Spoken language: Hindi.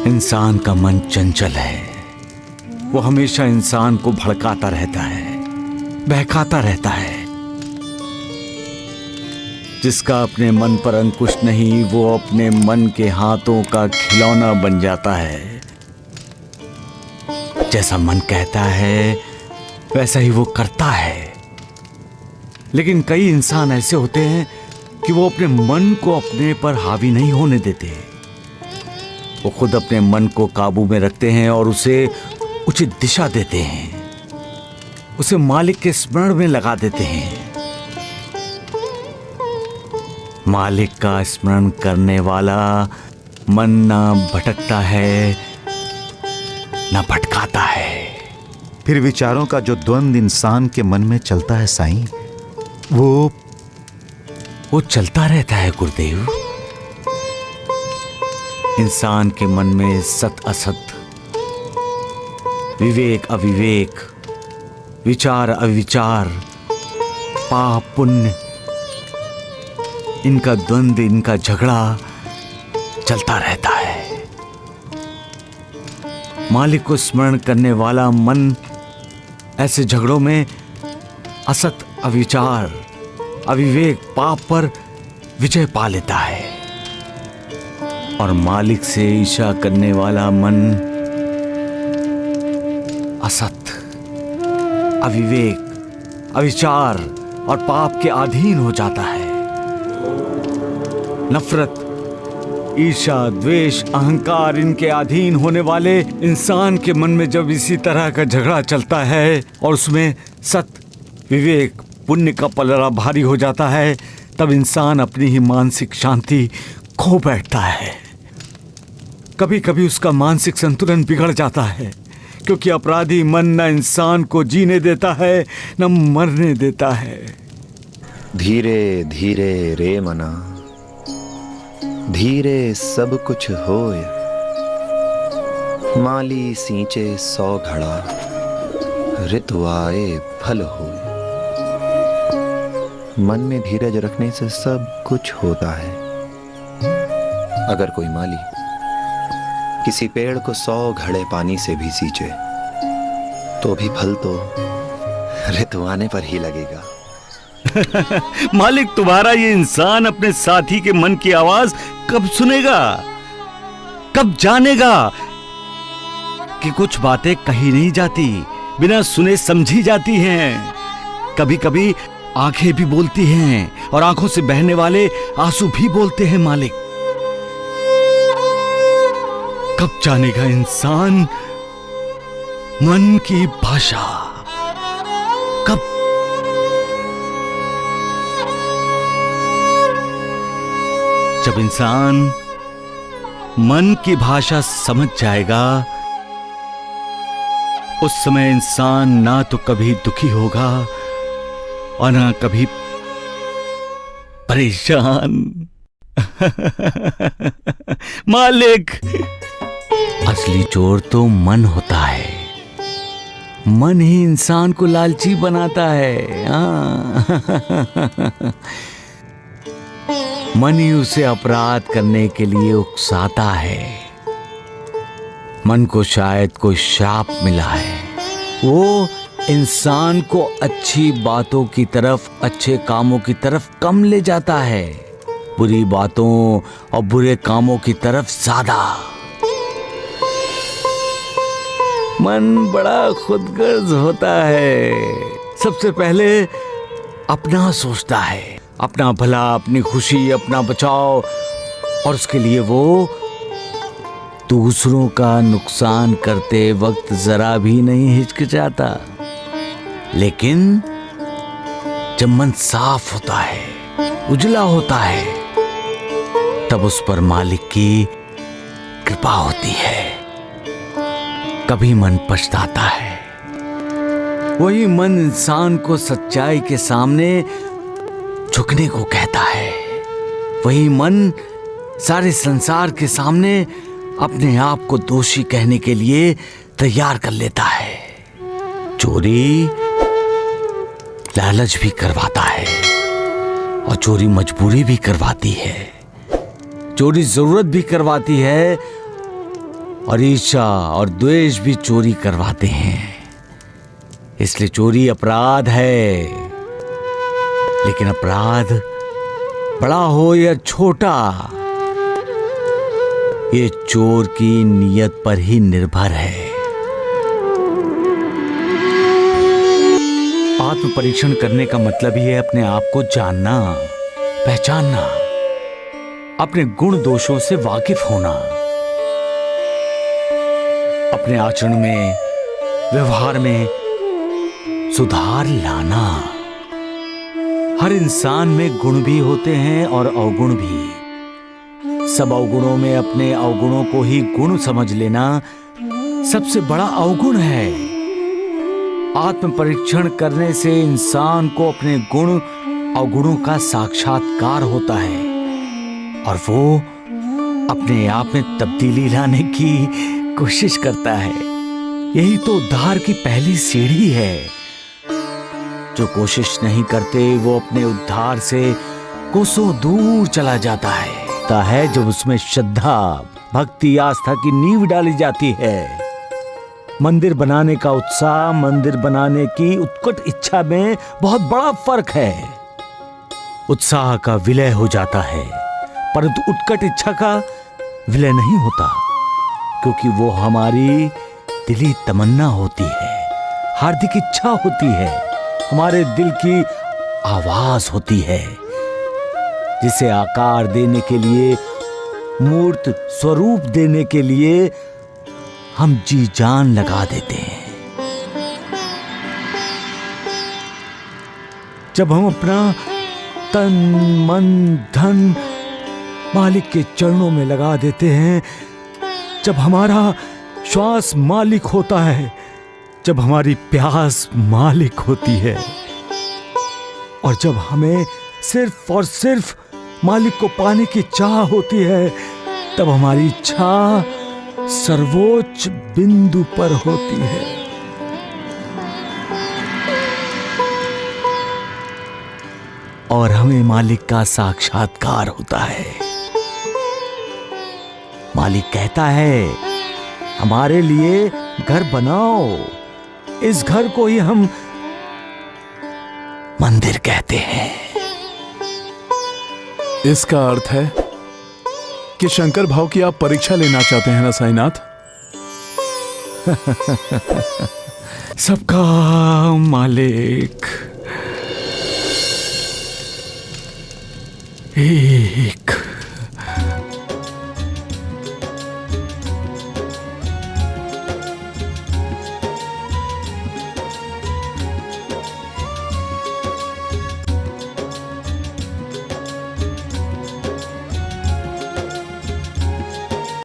इंसान का मन चंचल है। वो हमेशा इंसान को भड़काता रहता है, बहकाता रहता है। जिसका अपने मन पर अंकुश नहीं, वो अपने मन के हाथों का खिलौना बन जाता है। जैसा मन कहता है वैसा ही वो करता है। लेकिन कई इंसान ऐसे होते हैं कि वो अपने मन को अपने पर हावी नहीं होने देते। वो खुद अपने मन को काबू में रखते हैं और उसे उचित दिशा देते हैं, उसे मालिक के स्मरण में लगा देते हैं। मालिक का स्मरण करने वाला मन ना भटकता है ना भटकाता है। फिर विचारों का जो द्वंद इंसान के मन में चलता है साईं, वो चलता रहता है गुरुदेव। इंसान के मन में सत असत, विवेक अविवेक, विचार अविचार, पाप पुण्य, इनका द्वंद, इनका झगड़ा चलता रहता है। मालिक को स्मरण करने वाला मन ऐसे झगड़ों में असत, अविचार, अविवेक, पाप पर विजय पा लेता है। और मालिक से ईर्ष्या करने वाला मन असत, अविवेक, अविचार और पाप के अधीन हो जाता है। नफरत, ईर्ष्या, द्वेष, अहंकार, इनके अधीन होने वाले इंसान के मन में जब इसी तरह का झगड़ा चलता है और उसमें सत, विवेक, पुण्य का पलड़ा भारी हो जाता है, तब इंसान अपनी ही मानसिक शांति खो बैठता है। कभी कभी उसका मानसिक संतुलन बिगड़ जाता है, क्योंकि अपराधी मन न इंसान को जीने देता है न मरने देता है। धीरे धीरे रे मना, धीरे सब कुछ होए। माली सींचे 100 घड़ा, ऋतु आए फल होए। मन में धीरज रखने से सब कुछ होता है। अगर कोई माली किसी पेड़ को 100 घड़े पानी से भी सींचे, तो भी फल तो ऋतु आने पर ही लगेगा। मालिक, तुम्हारा ये इंसान अपने साथी के मन की आवाज कब सुनेगा, कब जानेगा कि कुछ बातें कही नहीं जाती, बिना सुने समझी जाती हैं। कभी कभी आंखें भी बोलती हैं और आंखों से बहने वाले आंसू भी बोलते हैं। मालिक, कब जानेगा इंसान मन की भाषा? कब? जब इंसान मन की भाषा समझ जाएगा, उस समय इंसान ना तो कभी दुखी होगा और ना कभी परेशान। मालिक, असली चोर तो मन होता है। मन ही इंसान को लालची बनाता है। मन ही उसे अपराध करने के लिए उकसाता है। मन को शायद कोई शाप मिला है। वो इंसान को अच्छी बातों की तरफ, अच्छे कामों की तरफ कम ले जाता है, बुरी बातों और बुरे कामों की तरफ ज्यादा। मन बड़ा खुदगर्ज होता है। सबसे पहले अपना सोचता है, अपना भला, अपनी खुशी, अपना बचाव, और उसके लिए वो दूसरों का नुकसान करते वक्त जरा भी नहीं हिचकिचाता। लेकिन जब मन साफ होता है, उजला होता है, तब उस पर मालिक की कृपा होती है। कभी मन पछताता है। वही मन इंसान को सच्चाई के सामने झुकने को कहता है। वही मन सारे संसार के सामने अपने आप को दोषी कहने के लिए तैयार कर लेता है। चोरी लालच भी करवाता है और चोरी मजबूरी भी करवाती है। चोरी जरूरत भी करवाती है और ईर्ष्या और द्वेष भी चोरी करवाते हैं। इसलिए चोरी अपराध है, लेकिन अपराध बड़ा हो या छोटा, ये चोर की नीयत पर ही निर्भर है। आत्म परीक्षण करने का मतलब ही है अपने आप को जानना, पहचानना, अपने गुण दोषों से वाकिफ होना, अपने आचरण में, व्यवहार में सुधार लाना। हर इंसान में गुण भी होते हैं और अवगुण भी। सब अवगुणों में अपने अवगुणों को ही गुण समझ लेना सबसे बड़ा अवगुण है। आत्म परीक्षण करने से इंसान को अपने गुण अवगुणों का साक्षात्कार होता है और वो अपने आप में तब्दीली लाने की कोशिश करता है। यही तो उद्धार की पहली सीढ़ी है। जो कोशिश नहीं करते वो अपने उद्धार से कोसों दूर चला जाता है जब उसमें श्रद्धा, भक्ति, आस्था की नींव डाली जाती है। मंदिर बनाने का उत्साह, मंदिर बनाने की उत्कट इच्छा में बहुत बड़ा फर्क है। उत्साह का विलय हो जाता है, परंतु उत्कट इच्छा का विलय नहीं होता, क्योंकि वो हमारी दिली तमन्ना होती है, हार्दिक इच्छा होती है, हमारे दिल की आवाज होती है, जिसे आकार देने के लिए, मूर्त स्वरूप देने के लिए हम जी जान लगा देते हैं। जब हम अपना तन, मन, धन मालिक के चरणों में लगा देते हैं, जब हमारा श्वास मालिक होता है, जब हमारी प्यास मालिक होती है, और जब हमें सिर्फ और सिर्फ मालिक को पाने की चाह होती है, तब हमारी इच्छा सर्वोच्च बिंदु पर होती है। और हमें मालिक का साक्षात्कार होता है। मालिक कहता है, हमारे लिए घर बनाओ। इस घर को ही हम मंदिर कहते हैं। इसका अर्थ है कि शंकर भाव की आप परीक्षा लेना चाहते हैं ना साईनाथ? सबका मालिक एक